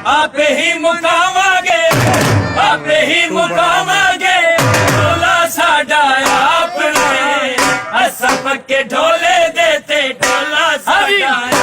आपे ही मुकावांगे, आपे ही मुकावांगे, ढोला साडा आपने, असा पक्के ढोले देते, ढोला साडा